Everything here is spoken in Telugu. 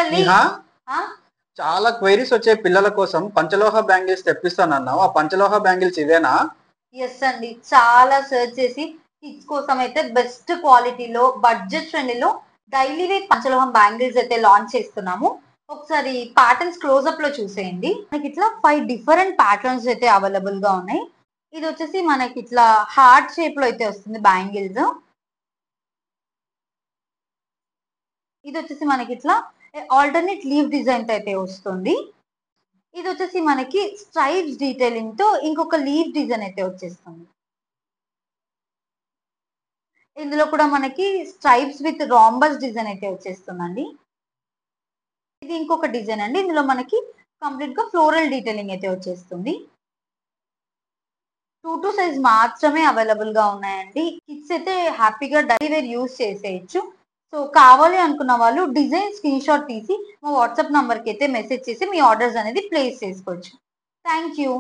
ఫైనల్లీ చాలా క్వైరీస్ వచ్చే పిల్లల కోసం పంచలోహ బ్యాంగిల్స్ తెప్పిస్తానన్నావు. ఆ పంచలోహ బ్యాంగిల్స్ ఇవేనా? ఎస్ అండి, చాలా సర్చ్ చేసి కిడ్స్ కోసం అయితే బెస్ట్ క్వాలిటీలో బడ్జెట్ ఫ్రెండ్లీలో డైలీ వేర్ పంచలోహం బ్యాంగిల్స్ అయితే లాంచ్ చేస్తున్నాము. ఒకసారి ప్యాటర్న్స్ క్లోజ్అప్ లో చూసేయండి. మనకి ఇట్లా 5 డిఫరెంట్ ప్యాటర్న్స్ అయితే అవైలబుల్ గా ఉన్నాయి. ఇది వచ్చేసి మనకి ఇట్లా హార్ట్ షేప్ లో అయితే వస్తుంది బ్యాంగిల్స్. ఇది వచ్చేసి మనకి ఇట్లా ఆల్టర్నేట్ లీవ్ డిజైన్ తో అయితే వస్తుంది. ఇది వచ్చేసి మనకి స్ట్రైప్స్ డీటెయిలింగ్ తో ఇంకొక లీవ్ డిజైన్ అయితే వచ్చేస్తుంది. ఇందులో కూడా మనకి స్ట్రైప్స్ విత్ రాంబస్ డిజైన్ అయితే వచ్చేస్తుందండి. ఇది ఇంకొక డిజైన్ అండి. ఇందులో మనకి కంప్లీట్ గా ఫ్లోరల్ డీటెయిలింగ్ అయితే వచ్చేస్తుంది. 2 సైజ్ మాత్రమే అవైలబుల్ గా ఉన్నాయండి. కిడ్స్ అయితే హ్యాపీగా డైలీ వేర్ యూస్ చేసేయచ్చు. సో కావాలి అనుకున్న వాళ్ళు డిజైన్ స్క్రీన్ షాట్ తీసి మా వాట్సాప్ నంబర్ కి అయితే మెసేజ్ చేసి మీ ఆర్డర్స్ అనేది ప్లేస్ చేసుకోవచ్చు. Thank you.